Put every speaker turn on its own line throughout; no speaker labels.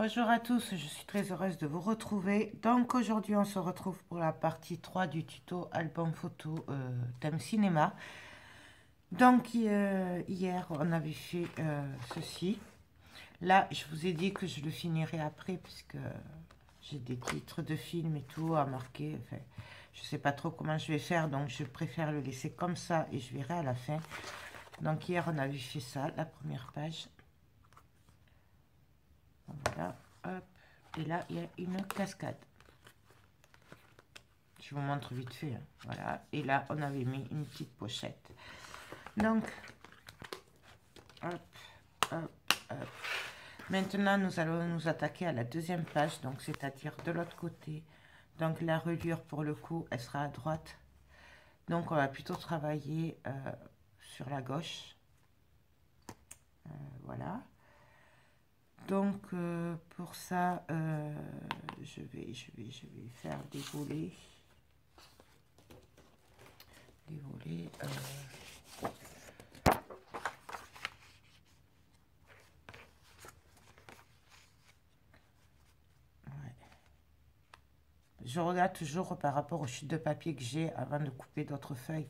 Bonjour à tous, je suis très heureuse de vous retrouver. Donc aujourd'hui on se retrouve pour la partie 3 du tuto album photo thème cinéma. Donc hier on avait fait ceci. Là je vous ai dit que je le finirai après puisque j'ai des titres de films et tout à marquer. Enfin, je sais pas trop comment je vais faire, donc je préfère le laisser comme ça et je verrai à la fin. Donc hier on avait fait ça, la première page. Voilà, hop. Et là, il y a une cascade. Je vous montre vite fait. Hein. Voilà. Et là, on avait mis une petite pochette. Donc, hop, hop, hop. Maintenant, nous allons nous attaquer à la deuxième page. Donc, c'est-à-dire de l'autre côté. Donc, la reliure, pour le coup, elle sera à droite. Donc, on va plutôt travailler sur la gauche. Voilà. Donc, pour ça, je vais faire des volets. Des volets. Ouais. Je regarde toujours par rapport aux chutes de papier que j'ai avant de couper d'autres feuilles.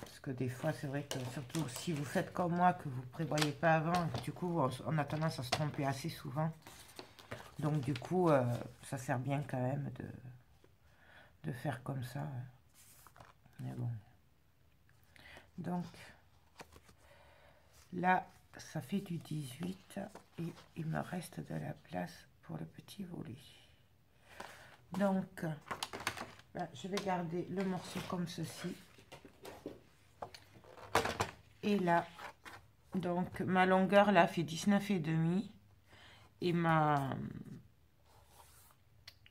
Parce que des fois, c'est vrai que surtout si vous faites comme moi, que vous ne prévoyez pas avant, du coup, on a tendance à se tromper assez souvent. Donc, du coup, ça sert bien quand même de faire comme ça. Mais bon. Donc, là, ça fait du 18 et il me reste de la place pour le petit volet. Donc, là, je vais garder le morceau comme ceci. Et là, donc ma longueur là fait 19,5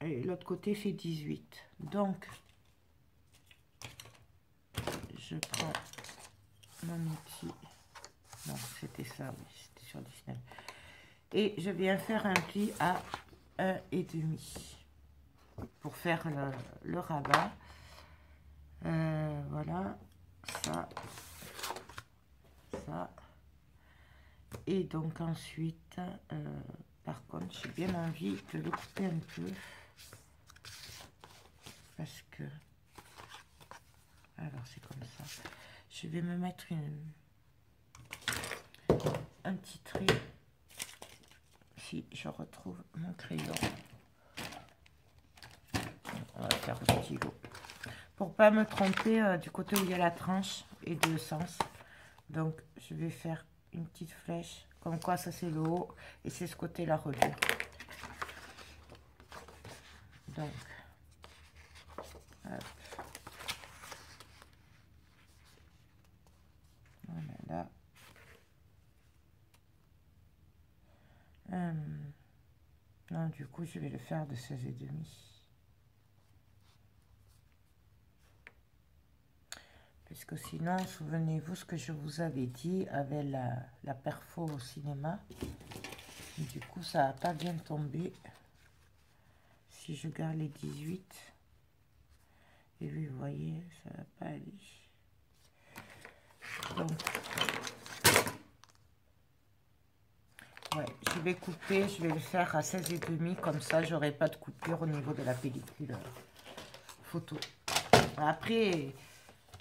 et l'autre côté fait 18. Donc, je prends mon outil. Non, c'était ça, oui, c'était sur 19. Et je viens faire un pli à 1,5 pour faire le rabat. Voilà, ça. Et donc ensuite, par contre, j'ai bien envie de le couper un peu. Parce que... Alors, c'est comme ça. Je vais me mettre un petit trait. Si je retrouve mon crayon. On va faire au stylo. Pour pas me tromper du côté où il y a la tranche et de sens. Donc, je vais faire une petite flèche. Comme quoi, ça c'est le haut. Et c'est ce côté la reliure. Donc, hop. Voilà là. Non, du coup, je vais le faire de 16,5. Puisque sinon, souvenez-vous ce que je vous avais dit avec la perfo au cinéma. Du coup, ça n'a pas bien tombé. Si je garde les 18. Et lui, vous voyez, ça va pas aller. Donc, ouais, je vais couper, je vais le faire à 16,5. Comme ça, j'aurai pas de coupure au niveau de la pellicule photo. Après,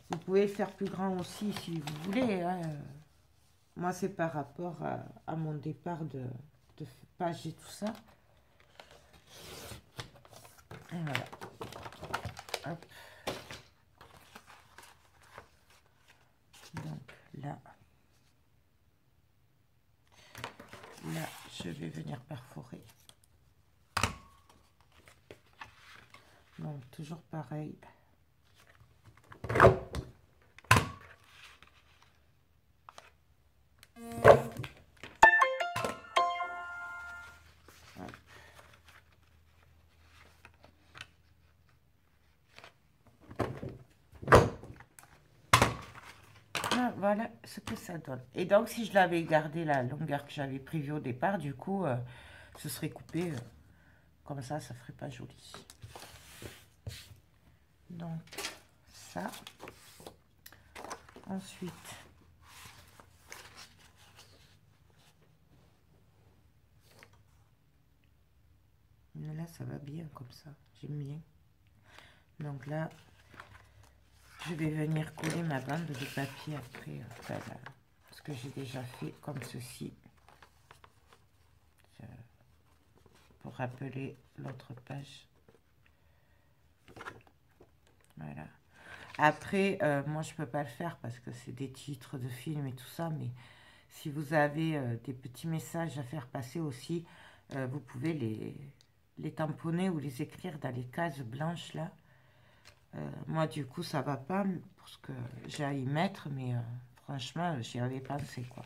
vous pouvez le faire plus grand aussi si vous voulez. Hein. Moi, c'est par rapport à mon départ de page et tout ça. Et voilà. Hop. Donc là, je vais venir perforer. Donc, toujours pareil. Voilà ce que ça donne. Et donc, si je l'avais gardé la longueur que j'avais prévue au départ, du coup, ce serait coupé comme ça ferait pas joli. Donc, ça. Ensuite, Mais là, ça va bien comme ça. J'aime bien. Donc là, je vais venir coller ma bande de papier après. Ce que j'ai déjà fait comme ceci. Pour rappeler l'autre page. Voilà. Après, moi, je peux pas le faire parce que c'est des titres de films et tout ça. Mais si vous avez des petits messages à faire passer aussi, vous pouvez les tamponner ou les écrire dans les cases blanches là. Moi, du coup, ça va pas parce que j'ai à y mettre, mais franchement, j'y avais pensé, quoi.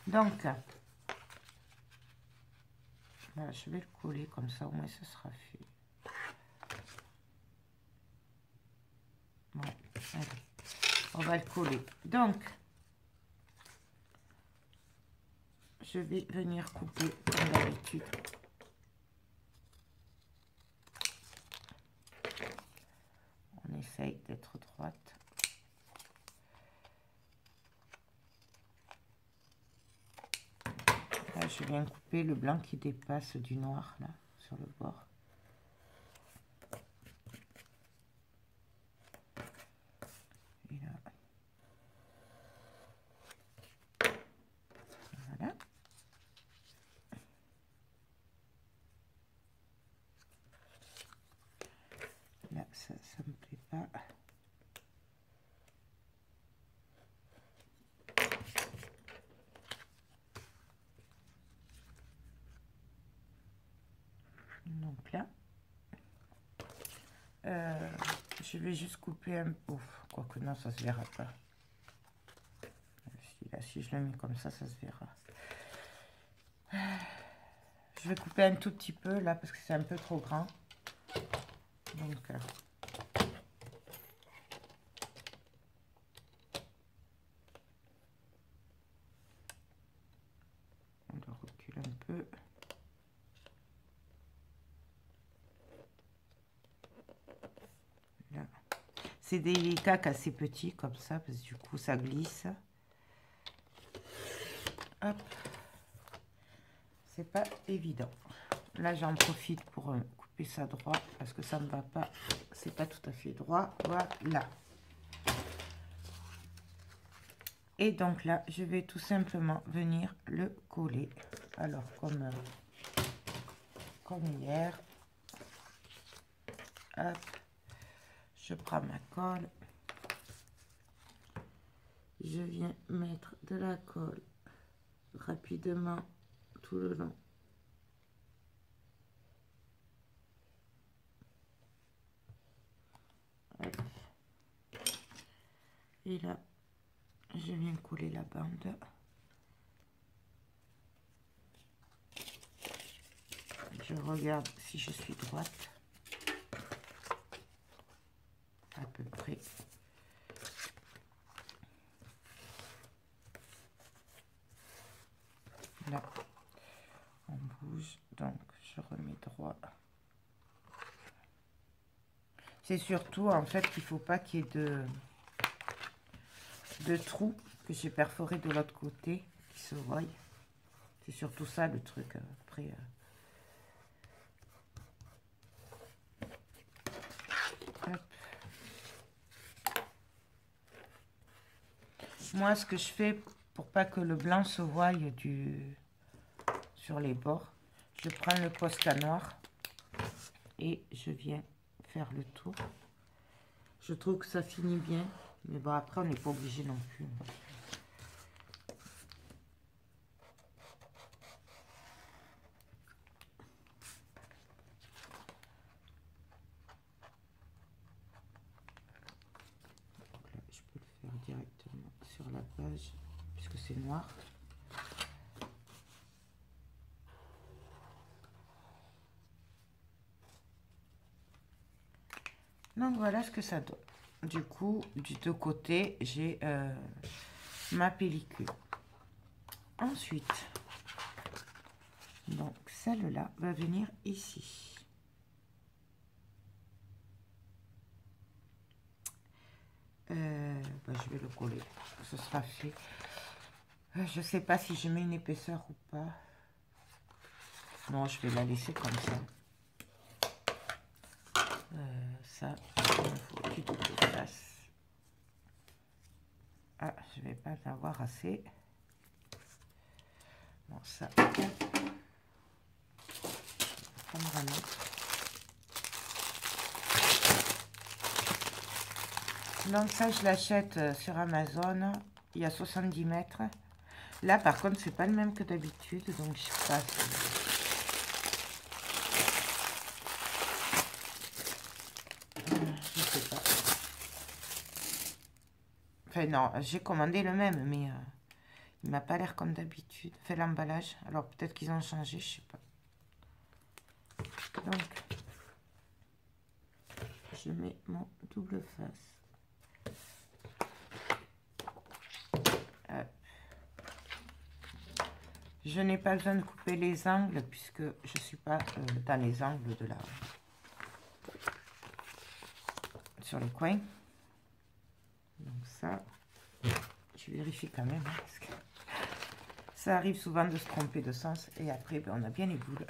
Donc, voilà, je vais le coller comme ça, au moins, ce sera fait. Ouais, allez, on va le coller. Donc, je vais venir couper comme d'habitude. On essaye d'être droite. Là, je viens couper le blanc qui dépasse du noir, là, sur le bord. Et là. Voilà. Là, ça me plaît pas. Donc là, je vais juste couper un peu. Quoique non, ça se verra pas. Là, si je le mets comme ça se verra. Je vais couper un tout petit peu là parce que c'est un peu trop grand. Donc, on le recule un peu. Là. C'est des cacs assez petits comme ça parce que du coup ça glisse. Hop. C'est pas évident. Là, j'en profite pour couper ça droit parce que ça ne va pas. C'est pas tout à fait droit. Voilà. Et donc là, je vais tout simplement venir le coller. Alors, comme hier. Hop. Je prends ma colle. Je viens mettre de la colle rapidement tout le long. Hop. Et là, je viens coller la bande. Je regarde si je suis droite. À peu près. Là, on bouge. Donc, je remets droit. C'est surtout, en fait, qu'il ne faut pas qu'il y ait de trous que j'ai perforé de l'autre côté qui se voient. C'est surtout ça le truc. Après, hop. Moi, ce que je fais pour pas que le blanc se voie sur les bords, je prends le Posca noir et je viens faire le tour. Je trouve que ça finit bien, mais bon, après, on n'est pas obligé non plus. Je peux le faire directement sur la page puisque c'est noir. Donc voilà ce que ça donne. Du coup, du deux côtés, j'ai ma pellicule. Ensuite, donc celle-là va venir ici. Je vais le coller, ce sera fait. Je sais pas si je mets une épaisseur ou pas. Non, je vais la laisser comme ça. Ça, il faut du double face. Ah, je vais pas en avoir assez. Bon, ça. Prendre un autre. Donc ça, je l'achète sur Amazon. Il y a 70 mètres. Là, par contre, c'est pas le même que d'habitude. Donc, je sais pas. Je sais pas. Enfin, non, j'ai commandé le même, mais il m'a pas l'air comme d'habitude. Fait l'emballage. Alors, peut-être qu'ils ont changé, je sais pas. Donc, je mets mon double face. Je n'ai pas besoin de couper les angles puisque je ne suis pas dans les angles de la... sur les coins. Donc ça, je vérifie quand même hein, parce que ça arrive souvent de se tromper de sens et après ben, on a bien les boules.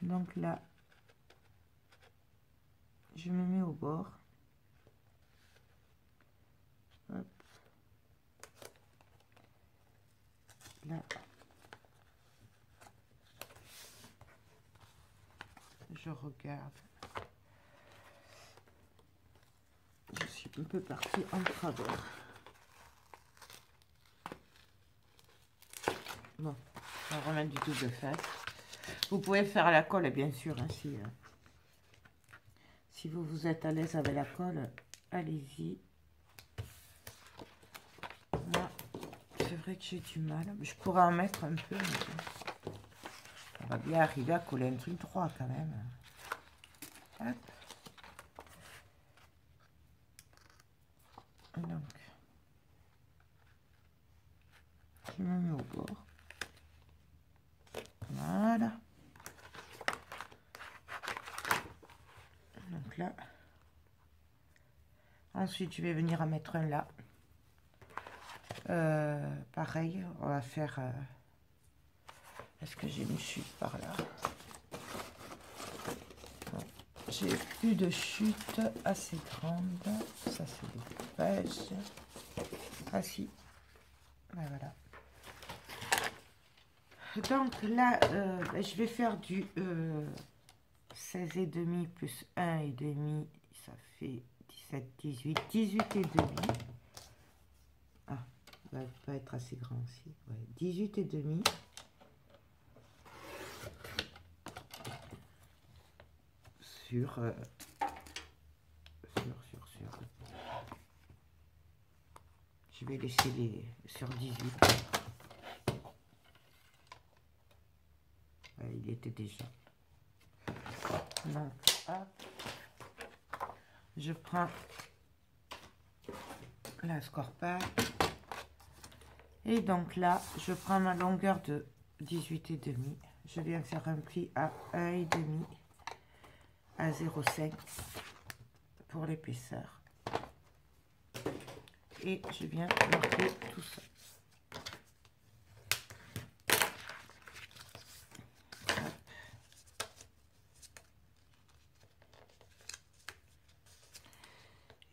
Donc là, je me mets au bord. Hop. Là. Je regarde. Je suis un peu partie en travers. Bon, on va remettre du double face. Vous pouvez faire à la colle, bien sûr, hein, si vous êtes à l'aise avec la colle, allez-y. Moi, c'est vrai que j'ai du mal. Je pourrais en mettre un peu, mais on va bien arriver à coller un truc droit quand même. Hop. Donc, je me mets au bord. Voilà. Donc là. Ensuite, je vais venir en mettre un là. Pareil, on va faire... Est-ce que j'ai une chute par là? J'ai plus de chute assez grande. Ça, c'est le coupage. Ah si. Ah, voilà. Donc là, je vais faire du 16,5 plus 1,5. Ça fait 17, 18. 18,5. Ah, ça va pas être assez grand aussi. Ouais, 18,5. Sur, je vais laisser les sur 18. Ouais, il était déjà. Donc, hop. Je prends la scorpa. Et donc là, je prends ma longueur de 18,5. Je viens faire un pli à 1,5 à 0,5 pour l'épaisseur. Et je viens marquer tout ça.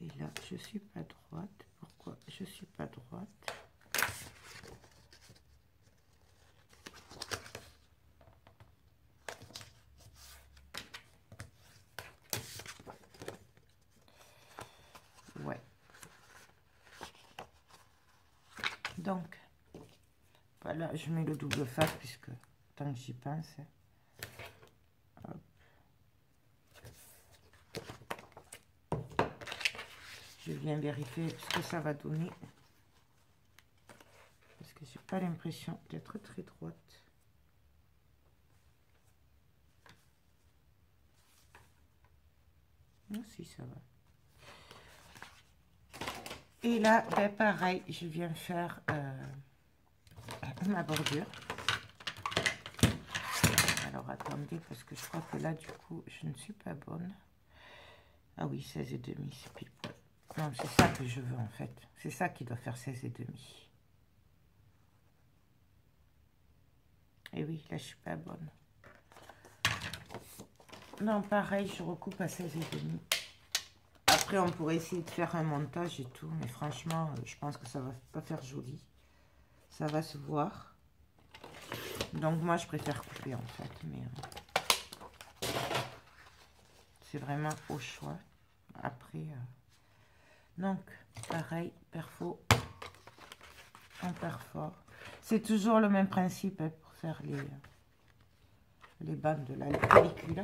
Et là, je suis pas droite. Pourquoi je suis pas droite? Ouais. Donc, voilà, je mets le double face puisque tant que j'y pense. Hop. Je viens vérifier ce que ça va donner. Parce que j'ai pas l'impression d'être très droite. Non, si ça va. Et là, ben pareil, je viens faire ma bordure. Alors attendez, parce que je crois que là, du coup, je ne suis pas bonne. Ah oui, 16,5, c'est pile poil. Non, c'est ça que je veux en fait. C'est ça qui doit faire 16,5. Et oui, là, je suis pas bonne. Non, pareil, je recoupe à 16,5. Après, on pourrait essayer de faire un montage et tout, mais franchement, je pense que ça va pas faire joli. Ça va se voir. Donc, moi, je préfère couper, en fait, mais c'est vraiment au choix. Après, donc, pareil, perfo, on perfore. C'est toujours le même principe hein, pour faire les bandes de la pellicule.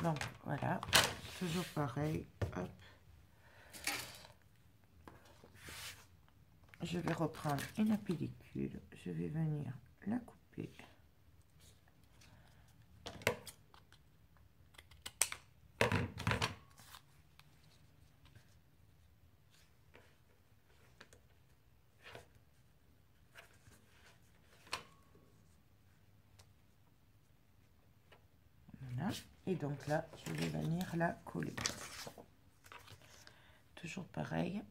Donc voilà, toujours pareil. Hop. Je vais reprendre une pellicule, je vais venir la couper. Voilà. Et donc là, je vais venir la coller. Toujours pareil.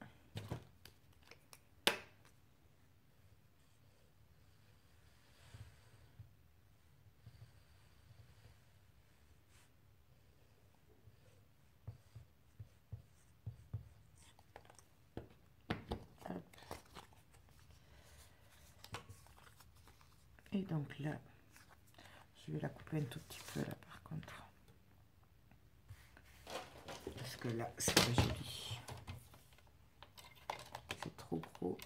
Hop. Et donc là, je vais la couper un tout petit peu là par contre. Parce que là, c'est pas joli. C'est trop gros.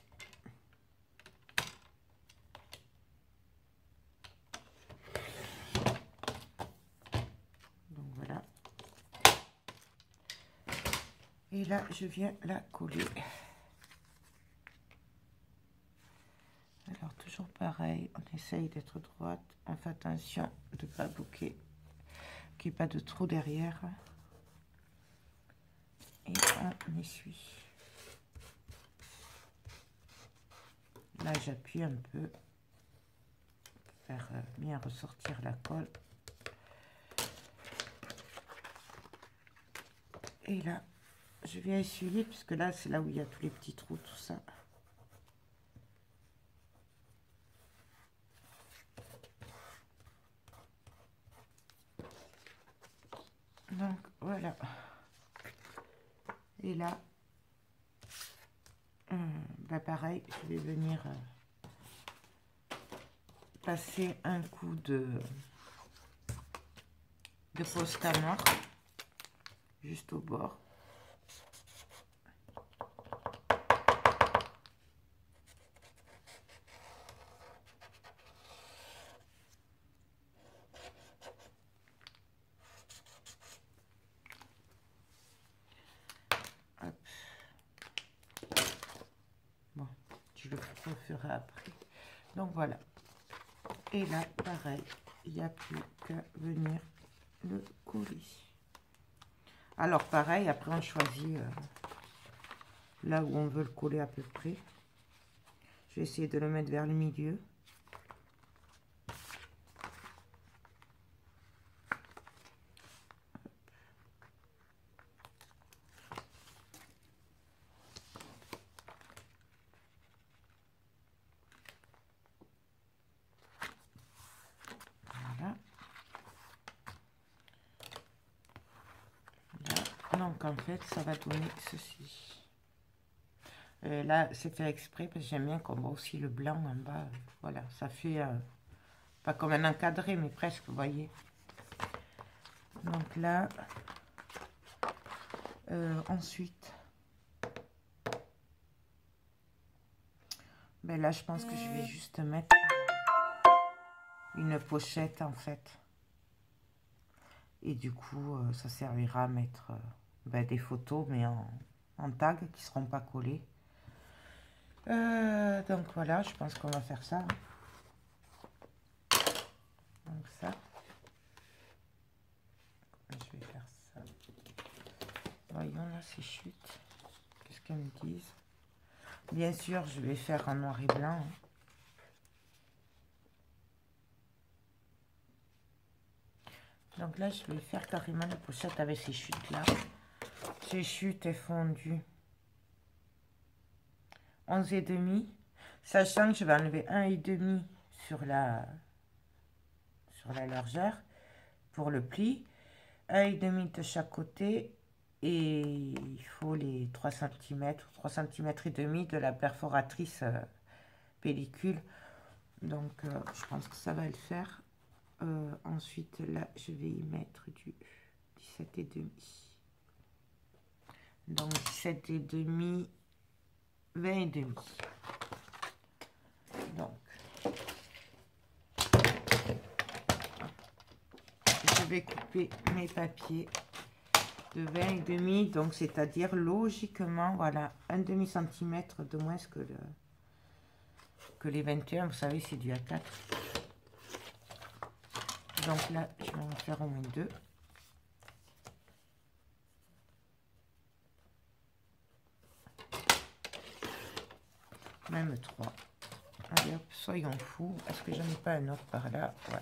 Donc voilà. Et là, je viens la coller. Alors, toujours pareil, on essaye d'être droite. On fait attention de ne pas bloquer, qu'il n'y ait pas de trou derrière. Et on essuie. Là, j'appuie un peu pour faire bien ressortir la colle. Et là, je viens essuyer, puisque là, c'est là où il y a tous les petits trous, tout ça. Donc, voilà. Et là, bah pareil, je vais venir passer un coup de Posca noir juste au bord. Hop. Bon, je le referai après. Donc voilà. Et là, pareil, il n'y a plus qu'à venir le coller. Alors pareil, après on choisit là où on veut le coller à peu près. Je vais essayer de le mettre vers le milieu. Voilà. Là, donc en fait, ça va donner ceci. Là, c'est fait exprès parce que j'aime bien qu'on voit aussi le blanc en bas. Voilà, ça fait pas comme un encadré, mais presque, vous voyez. Donc là, ensuite, ben là, je pense que je vais juste mettre une pochette en fait. Et du coup, ça servira à mettre ben, des photos, mais en tag qui ne seront pas collées. Donc voilà, je pense qu'on va faire ça. Donc ça. Je vais faire ça. Voyons là ces chutes. Qu'est-ce qu'elles me disent? Bien sûr, je vais faire en noir et blanc. Donc là, je vais faire carrément la pochette avec ces chutes-là. Ces chutes est fondues 11,5, sachant que je vais enlever 1,5 sur la largeur pour le pli, 1,5 de chaque côté, et il faut les 3 cm, 3 cm et demi de la perforatrice pellicule. Donc je pense que ça va le faire. Ensuite là je vais y mettre du 17,5. Donc 17,5, 20,5. Donc je vais couper mes papiers de 20,5, donc c'est-à-dire logiquement, voilà, un demi-centimètre de moins que les 21. Vous savez, c'est du A4. Donc là, je vais en faire au moins 2. Même 3. Allez hop, soyons fous. Est-ce que j'en ai pas un autre par là? Ouais.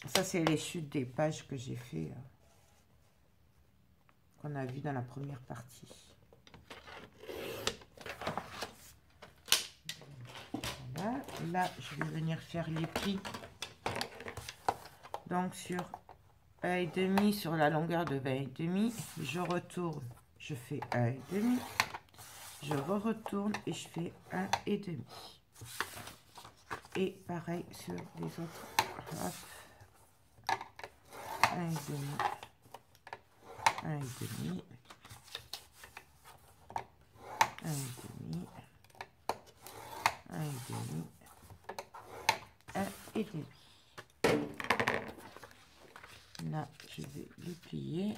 Ça, c'est les chutes des pages que j'ai fait, qu'on a vu dans la première partie. Voilà. Là, je vais venir faire les plis. Donc, sur 1,5 sur la longueur de 20,5, je retourne, je fais 1,5. Je retourne et je fais 1,5. Et pareil sur les autres. Hop. 1,5, 1,5, 1,5, 1,5, 1,5. Là, je vais le plier.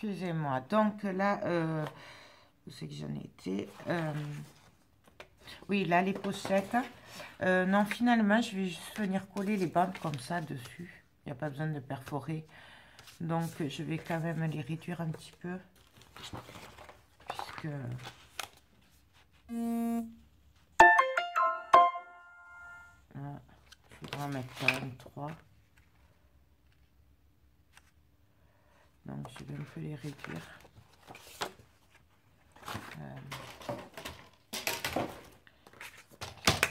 Excusez-moi. Donc là, où c'est que j'en étais? Oui, là, les pochettes. Non, finalement, je vais juste venir coller les bandes comme ça dessus. Il n'y a pas besoin de perforer. Donc, je vais quand même les réduire un petit peu. Puisque... il faudra en mettre quand même 3. Donc, je vais un peu les réduire.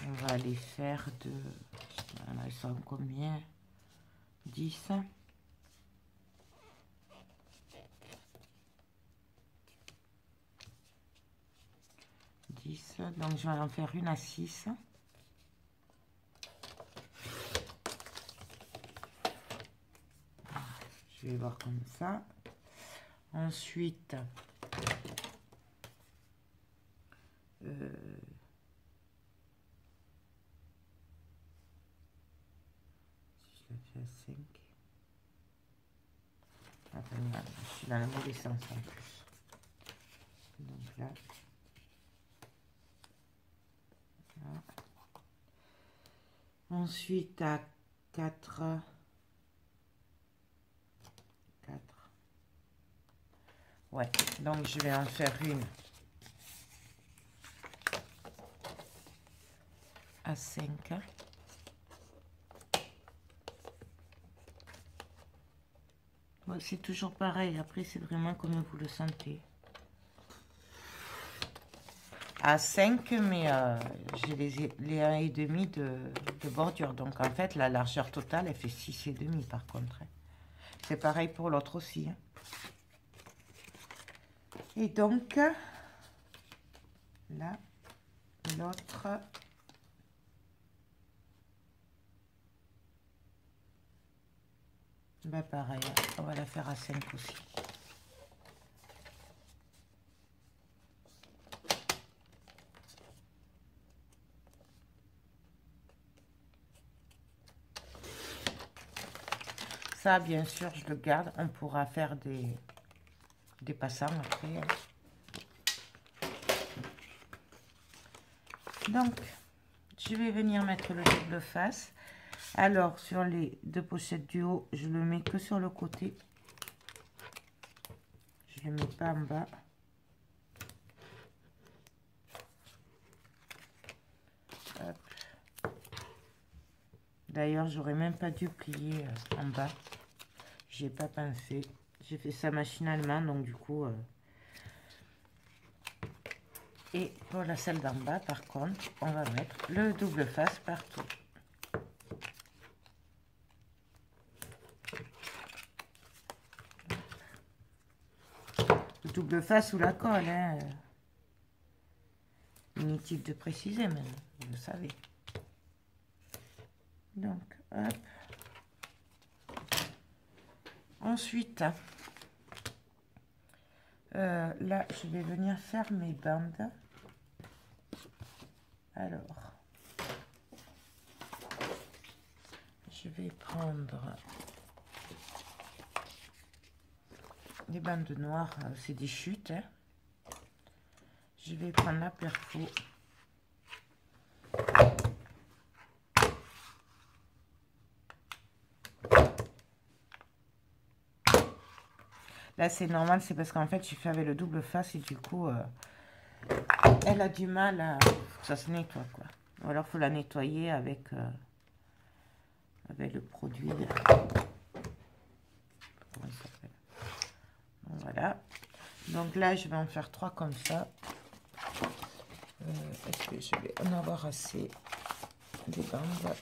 On va les faire de... Là, ils sont combien? 10. 10. Donc, je vais en faire une à 6. Je vais voir comme ça. Ensuite, je la fais à 5. Attends, je suis dans le mauvais sens en plus. Donc là. Là. Ensuite, à 4. Ouais, donc je vais en faire une à 5. Bon, c'est toujours pareil, après c'est vraiment comme vous le sentez. À 5, mais j'ai les 1,5 de bordure. Donc en fait, la largeur totale, elle fait 6,5 par contre. C'est pareil pour l'autre aussi. Hein. Et donc, là, l'autre... Bah pareil, on va la faire à 5 aussi. Ça, bien sûr, je le garde. On pourra faire des passants après. Donc, je vais venir mettre le double face. Alors, sur les deux pochettes du haut, je le mets que sur le côté. Je ne le mets pas en bas. D'ailleurs, j'aurais même pas dû plier en bas. J'y ai pas pensé. J'ai fait ça machinalement, donc du coup... Et pour la salle d'en bas, par contre, on va mettre le double face partout. Le double face ou la colle, hein. Inutile de préciser, mais vous le savez. Donc, hop. Ensuite, là, je vais venir faire mes bandes. Alors, je vais prendre des bandes noires, c'est des chutes. Hein. Je vais prendre la perfo. Là, c'est normal, c'est parce qu'en fait, j'ai fait avec le double face et du coup, elle a du mal à... Faut que ça se nettoie, quoi. Ou alors, il faut la nettoyer avec, avec le produit. Comment il s'appelle? Bon, voilà. Donc là, je vais en faire 3 comme ça. Est-ce que je vais en avoir assez des bandes?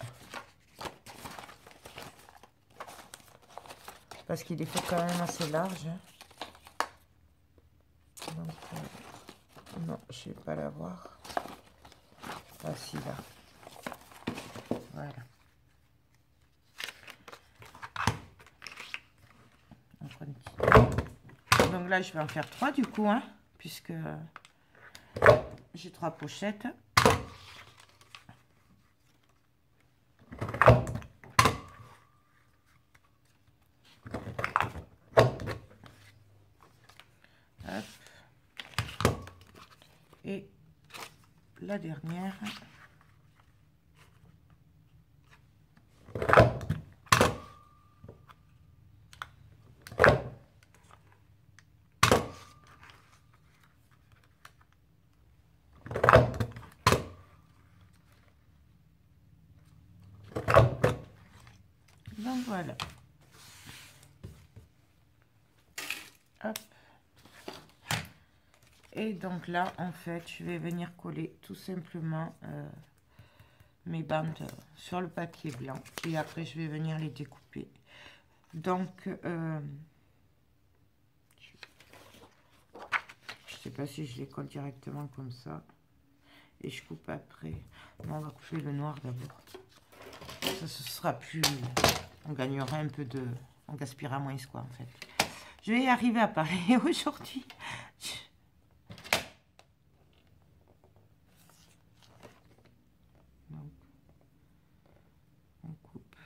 Parce qu'il est fait quand même assez large. Donc, non, je ne vais pas l'avoir. Ah si, là. Voilà. On continue. Donc là, je vais en faire 3 du coup, hein, puisque j'ai 3 pochettes. Hop. Et la dernière. Donc voilà. Hop. Et donc là, en fait, je vais venir coller tout simplement mes bandes sur le papier blanc. Et après, je vais venir les découper. Donc, je sais pas si je les colle directement comme ça. Et je coupe après. Non, on va couper le noir d'abord. Ça, ce sera plus... On gagnera un peu de... On gaspillera moins, quoi, en fait. Je vais y arriver à parler aujourd'hui. Donc, on coupe.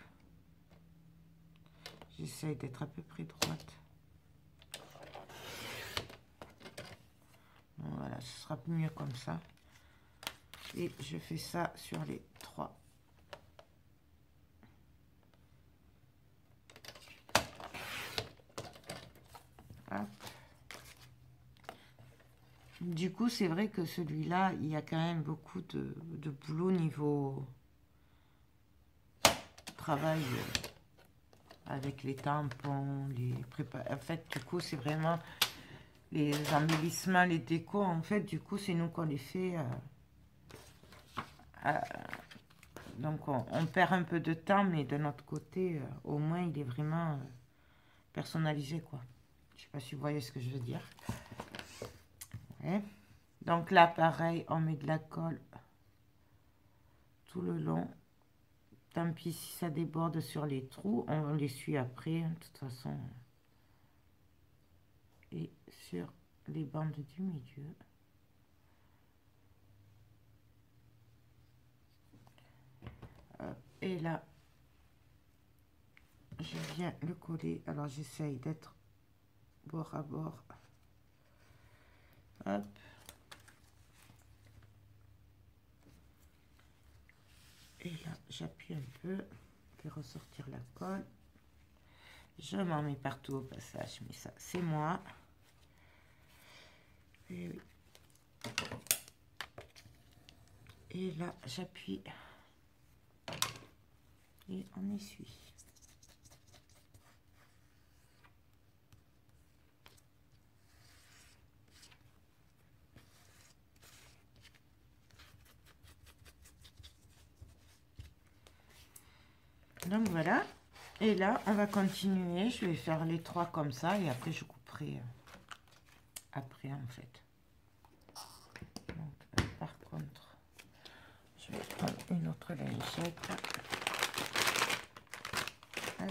J'essaye d'être à peu près droite. Bon, voilà, ce sera mieux comme ça. Et je fais ça sur les 3. Hop. Du coup, c'est vrai que celui-là, il y a quand même beaucoup de boulot niveau travail avec les tampons, les préparations. En fait, du coup, c'est vraiment les embellissements, les décos. En fait, du coup, c'est nous qu'on les fait. Donc, on perd un peu de temps, mais de notre côté, au moins, il est vraiment personnalisé, quoi. Je sais pas si vous voyez ce que je veux dire. Ouais. Donc là, pareil, on met de la colle tout le long. Tant pis si ça déborde sur les trous, on les suit après, hein, de toute façon. Et sur les bandes du milieu. Et là, je viens le coller. Alors, j'essaye d'être bord à bord. Hop. Et là, j'appuie un peu, je fais ressortir la colle. Je m'en mets partout au passage, mais ça, c'est moi. Et oui. Et là, j'appuie et on essuie. Donc voilà. Et là, on va continuer. Je vais faire les 3 comme ça et après, je couperai après, en fait. Donc, par contre, je vais prendre une autre lingette. Hop.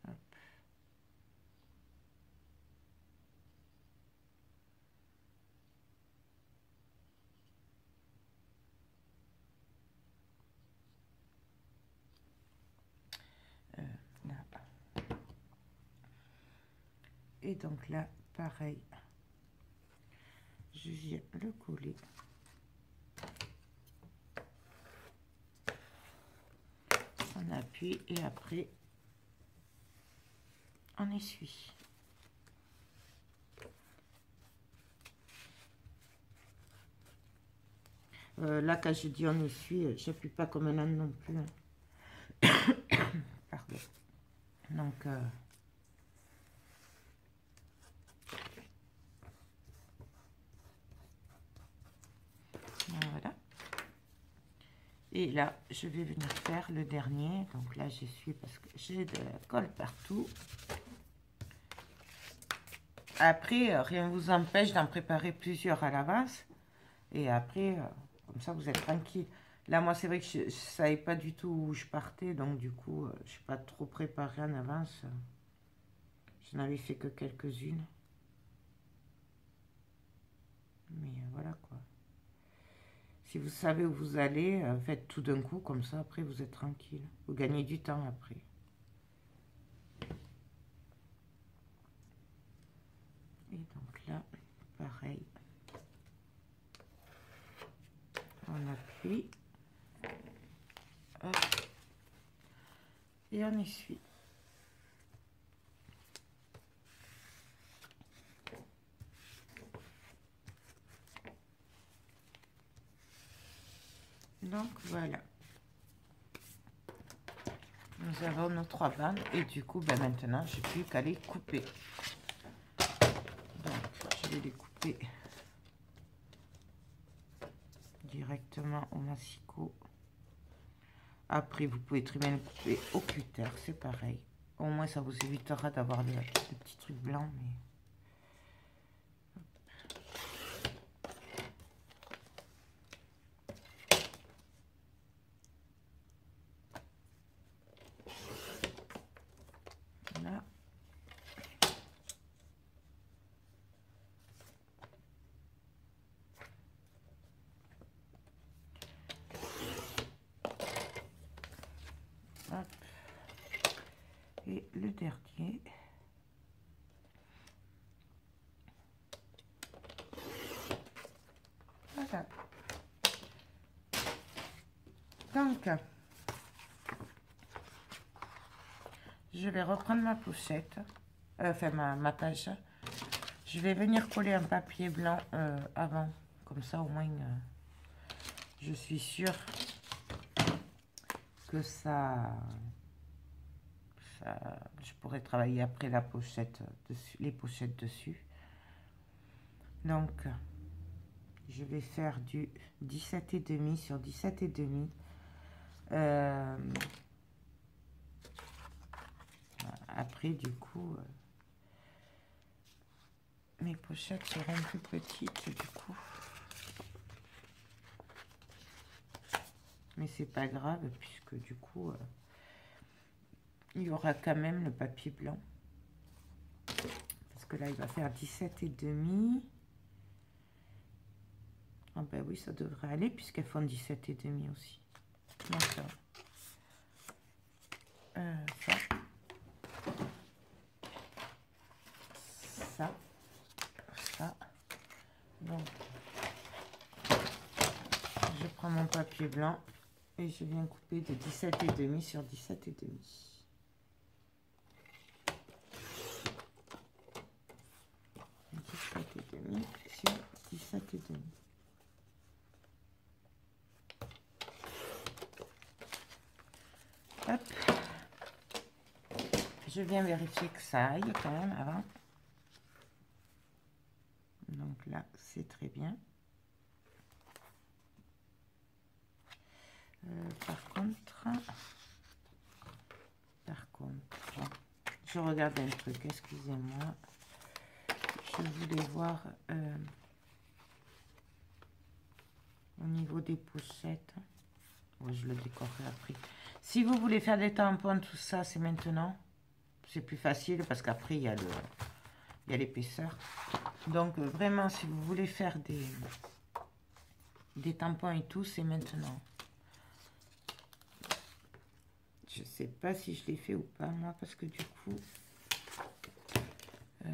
Hop. Là. Et donc là, pareil, je viens le coller. On appuie et après, on essuie. Là, quand je dis on essuie, j'appuie pas comme un âne non plus. Pardon. Donc, voilà. Et là, je vais venir faire le dernier. Donc là, j'essuie parce que j'ai de la colle partout. Après, rien ne vous empêche d'en préparer plusieurs à l'avance. Et après, comme ça, vous êtes tranquille. Là, moi, c'est vrai que je ne savais pas du tout où je partais. Donc, du coup, je ne suis pas trop préparée en avance. Je n'avais fait que quelques-unes. Mais voilà, quoi. Si vous savez où vous allez, faites tout d'un coup. Comme ça, après, vous êtes tranquille. Vous gagnez du temps après. Et donc là, pareil. On appuie. Hop. Et on essuie. Donc voilà. Nous avons nos 3 bandes et du coup, ben maintenant, je n'ai plus qu'à les couper. Donc, je vais les couper directement au massicot. Après, vous pouvez très bien le couper au cutter, c'est pareil. Au moins, ça vous évitera d'avoir des petits trucs blancs. Mais... Là. Hop. Et le dernier. Voilà. Donc, je vais reprendre ma pochette, enfin ma page. Je vais venir coller un papier blanc avant, comme ça au moins je suis sûre que je pourrai travailler après la pochette dessus, les pochettes dessus. Donc, je vais faire du 17,5 sur 17,5. Après, du coup, mes pochettes seront plus petites, du coup. Mais c'est pas grave, puisque du coup, il y aura quand même le papier blanc. Parce que là, il va faire 17,5. Ah ben oui, ça devrait aller, puisqu'elles font 17,5 aussi. Donc, ça. Ça. Donc, je prends mon papier blanc et je viens couper de 17,5 sur 17,5. 17,5 sur 17,5. Hop. Je viens vérifier que ça aille quand même avant. Donc là, c'est très bien. Par contre, je regarde un truc, excusez-moi. Je voulais voir au niveau des pochettes. Ouais, je le décorerai après. Si vous voulez faire des tampons, tout ça, c'est maintenant. C'est plus facile parce qu'après, il y a l'épaisseur. Donc, vraiment, si vous voulez faire des tampons et tout, c'est maintenant. Je sais pas si je l'ai fait ou pas, moi, parce que du coup, je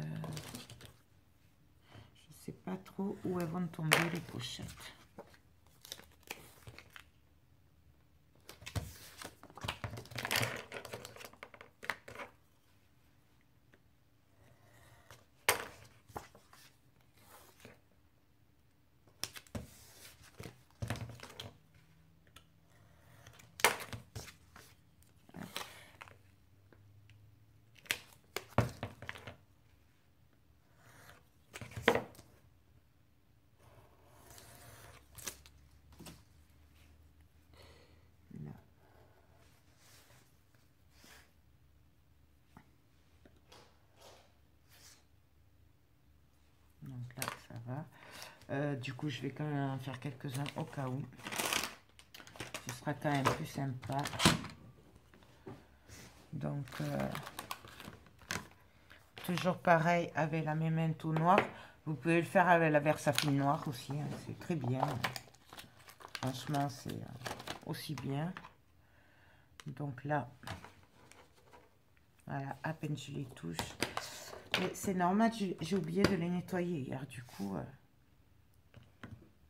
sais pas trop où elles vont tomber les pochettes. Donc là, ça va. Du coup, je vais quand même en faire quelques-uns au cas où. Ce sera quand même plus sympa. Donc, toujours pareil avec la memento noire. Vous pouvez le faire avec la Versafine noire aussi. Hein, c'est très bien. Franchement, c'est aussi bien. Donc là, voilà, à peine je les touche. Mais c'est normal, j'ai oublié de les nettoyer hier, du coup.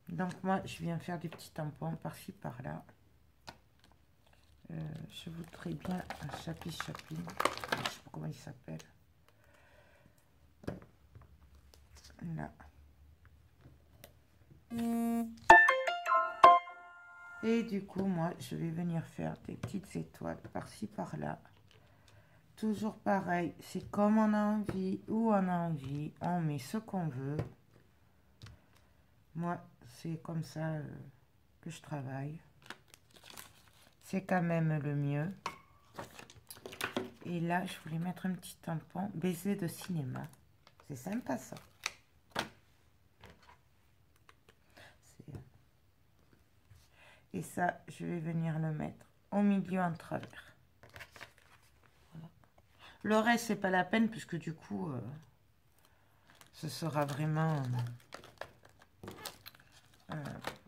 Donc moi, je viens faire des petits tampons par-ci, par-là. Je voudrais bien un chapi-chapi. Je ne sais pas comment il s'appelle. Là. Et du coup, moi, je vais venir faire des petites étoiles par-ci, par-là. Toujours pareil, c'est comme on a envie, où on a envie, on met ce qu'on veut. Moi, c'est comme ça que je travaille. C'est quand même le mieux. Et là, je voulais mettre un petit tampon, baiser de cinéma. C'est sympa ça. Et ça, je vais venir le mettre au milieu en travers. Voilà. Le reste, c'est pas la peine, puisque du coup, ce sera vraiment...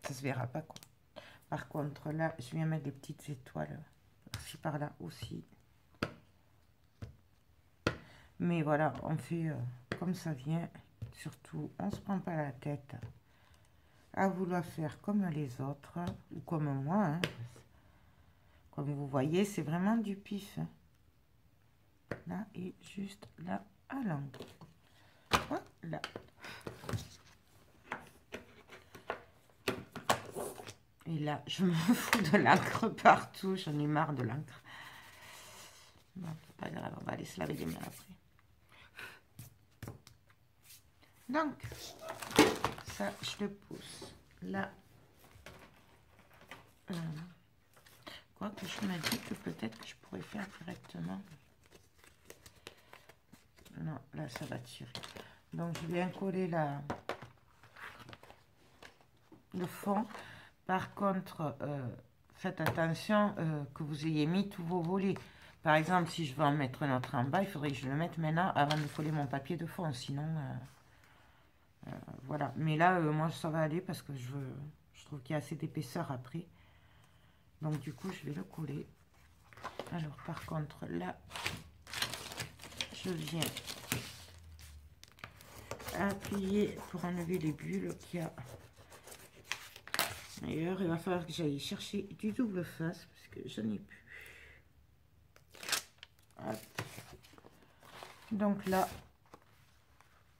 ça se verra pas, quoi. Par contre, là, je viens mettre des petites étoiles, par-ci, par-là aussi. Mais voilà, on fait comme ça vient. Surtout, on se prend pas la tête à vouloir faire comme les autres, ou comme moi. Hein. Comme vous voyez, c'est vraiment du pif. Hein. Là, et juste là, à l'angle. Voilà. Et là, je me fous de l'encre partout. J'en ai marre de l'encre. Bon, pas grave, on va aller se laver les mains après. Donc, ça, je le pousse là. Quoique je me dis que peut-être que je pourrais faire directement. Non, là, ça va tirer. Donc, je viens coller le fond. Par contre, faites attention que vous ayez mis tous vos volets. Par exemple, si je veux en mettre un autre en bas, il faudrait que je le mette maintenant avant de coller mon papier de fond. Sinon, voilà. Mais là, moi, ça va aller parce que je trouve qu'il y a assez d'épaisseur après. Donc, du coup, je vais le coller. Alors, par contre, là, je viens à appuyer pour enlever les bulles qu'il y a. D'ailleurs, il va falloir que j'aille chercher du double face parce que je n'ai plus. Hop. Donc là,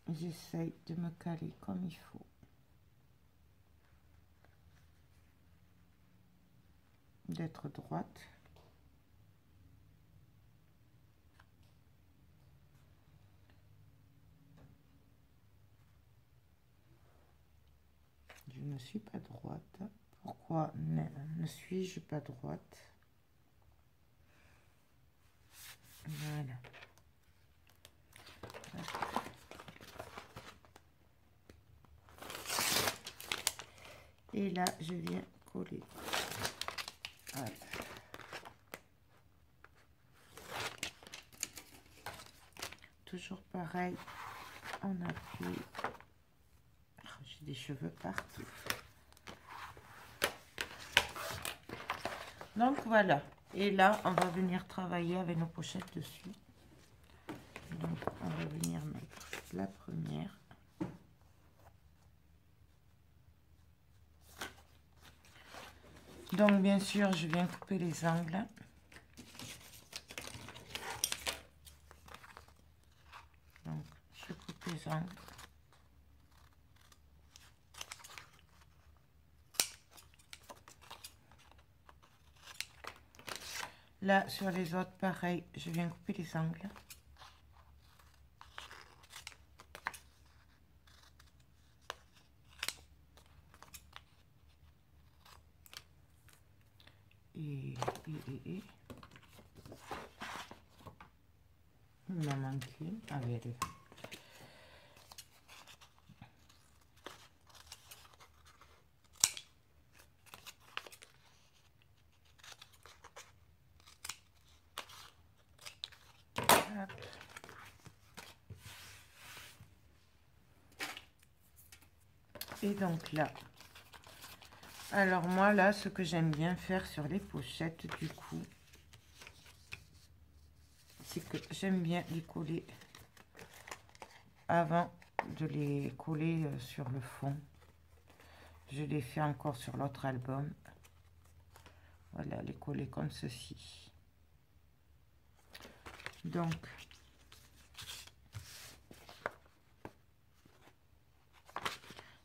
j'essaye de me caler comme il faut. D'être droite. Je ne suis pas droite. Pourquoi ne suis-je pas droite? Voilà. Et là, je viens coller. Voilà. Toujours pareil, on appuie. Oh, j'ai des cheveux partout. Donc voilà. Et là, on va venir travailler avec nos pochettes dessus. Donc, on va venir mettre la première. Donc, bien sûr, je viens couper les angles. Donc, je coupe les angles. Là, sur les autres, pareil, je viens couper les angles. Et. Il m'en manque une. Ah oui, elle est là. Hop. Et donc là, alors moi là, ce que j'aime bien faire sur les pochettes du coup, c'est que j'aime bien les coller avant de les coller sur le fond. Je les fais encore sur l'autre album. Voilà, les coller comme ceci. Donc,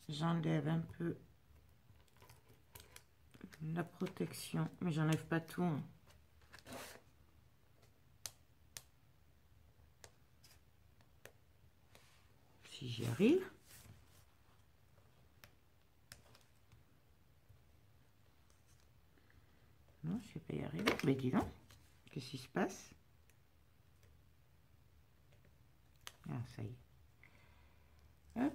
j'enlève un peu la protection, mais j'enlève pas tout. Hein. Si j'y arrive. Non, je ne vais pas y arriver. Mais dis donc, qu'est-ce qui se passe? Ah, ça y est. Hop.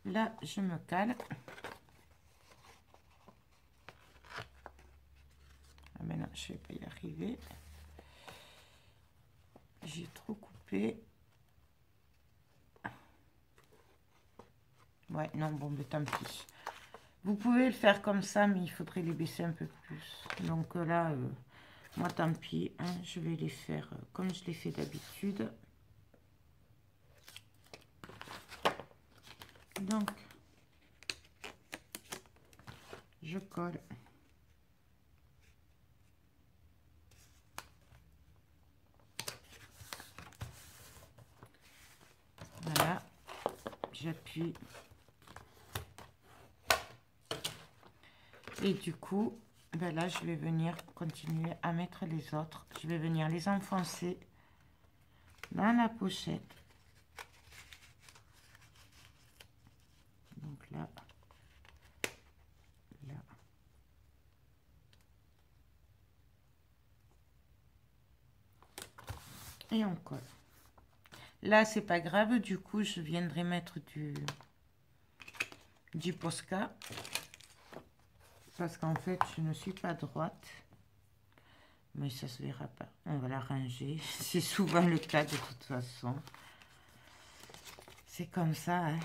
Là, je me cale. Ah mais non, je ne vais pas y arriver. J'ai trop coupé. Ouais, non, bon, mais tant pis. Vous pouvez le faire comme ça, mais il faudrait les baisser un peu plus. Donc là, moi, tant pis. Hein, je vais les faire comme je les fais d'habitude. Donc, je colle. Voilà. J'appuie. Et du coup, ben là, je vais venir continuer à mettre les autres. Je vais venir les enfoncer dans la pochette. Donc là, là. Et on colle. Là, c'est pas grave. Du coup, je viendrai mettre du Posca. Parce qu'en fait, je ne suis pas droite. Mais ça se verra pas. On va la ranger. C'est souvent le cas de toute façon. C'est comme ça. Hein.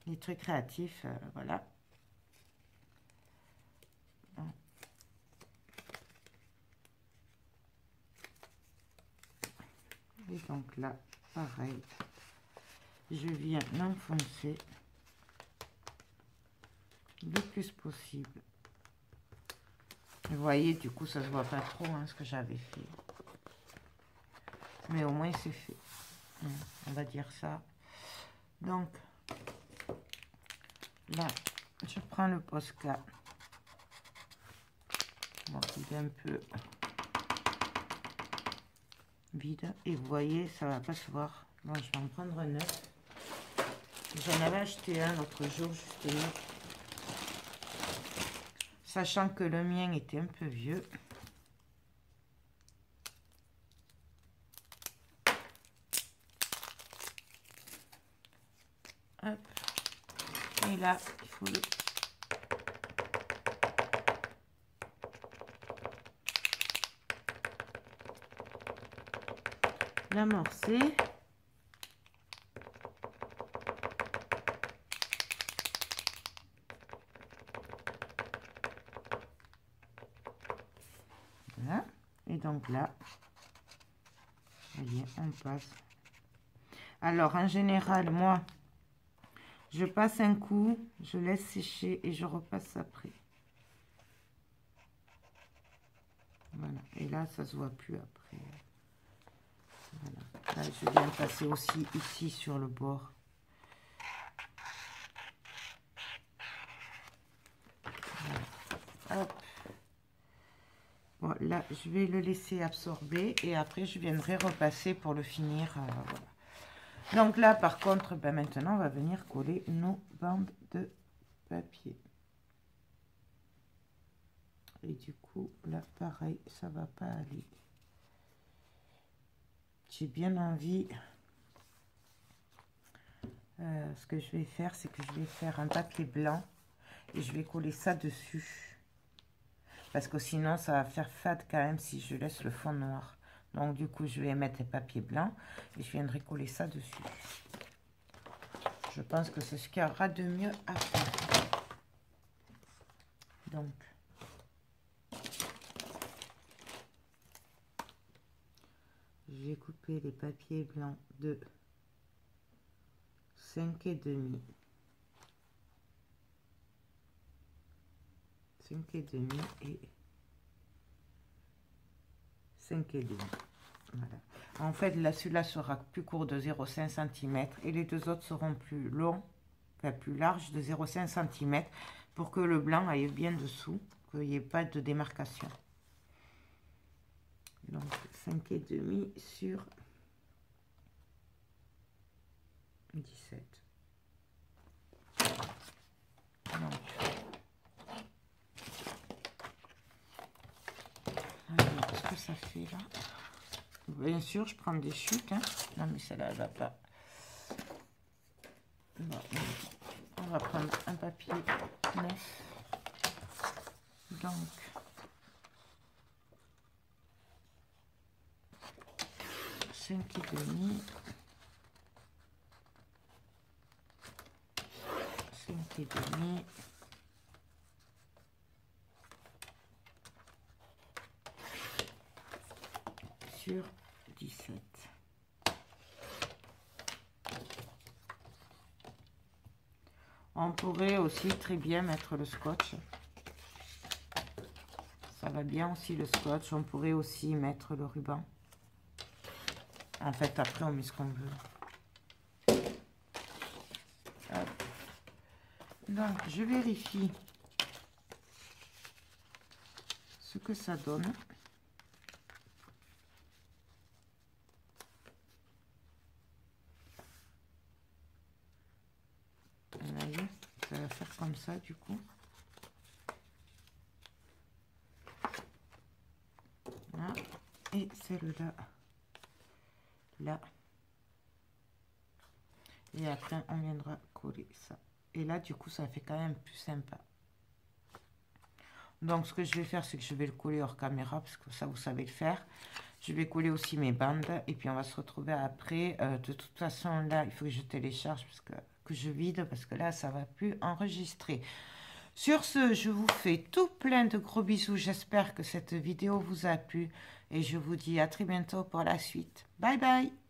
Les trucs créatifs, voilà. Bon. Et donc là, pareil, je viens l'enfoncer le plus possible. Vous voyez, du coup, ça se voit pas trop hein, ce que j'avais fait. Mais au moins, c'est fait. On va dire ça. Donc, là, je prends le Posca. Bon, il est un peu vide. Et vous voyez, ça va pas se voir. Bon, je vais en prendre un neuf. J'en avais acheté un l'autre jour, justement. Sachant que le mien était un peu vieux. Hop. Et là, il faut le... l'amorcer. Voilà. Et donc là, vous voyez, on passe. Alors, en général, moi, je passe un coup, je laisse sécher et je repasse après. Voilà. Et là, ça se voit plus après. Voilà. Là, je viens passer aussi ici sur le bord. Voilà. Hop. Bon, là, je vais le laisser absorber et après, je viendrai repasser pour le finir. Voilà. Donc là, par contre, ben maintenant, on va venir coller nos bandes de papier. Et du coup, là, pareil, ça va pas aller. J'ai bien envie. Ce que je vais faire, c'est que je vais faire un papier blanc et je vais coller ça dessus. Parce que sinon, ça va faire fade quand même si je laisse le fond noir. Donc, du coup, je vais mettre le papier blanc et je viendrai coller ça dessus. Je pense que c'est ce qu'il y aura de mieux à faire. Donc, je vais couper les papiers blancs de 5,5. 5,5 et 5,5. Voilà. En fait, là, celui-là sera plus court de 0,5 cm et les deux autres seront plus longs, enfin plus larges de 0,5 cm pour que le blanc aille bien dessous, qu'il n'y ait pas de démarcation. Donc 5,5 sur 17. Donc, alors, qu'est-ce que ça fait là? Bien sûr, je prends des chutes. Hein. Non, mais celle-là, elle va pas. Bon, on va prendre un papier neuf. Donc, cinq et demi. 5,5 sur 17. On pourrait aussi très bien mettre le scotch. Ça va bien aussi le scotch. On pourrait aussi mettre le ruban. En fait, après, on met ce qu'on veut. Hop. Donc, je vérifie ce que ça donne. Vous voyez, ça va faire comme ça, du coup. Voilà. Et celle-là, là. Et après, on viendra coller ça. Et là, du coup, ça fait quand même plus sympa. Donc, ce que je vais faire, c'est que je vais le coller hors caméra, parce que ça, vous savez le faire. Je vais coller aussi mes bandes, et puis on va se retrouver après. De toute façon, là, il faut que je télécharge, parce que je vide, parce que là, ça ne va plus enregistrer. Sur ce, je vous fais tout plein de gros bisous. J'espère que cette vidéo vous a plu, et je vous dis à très bientôt pour la suite. Bye bye!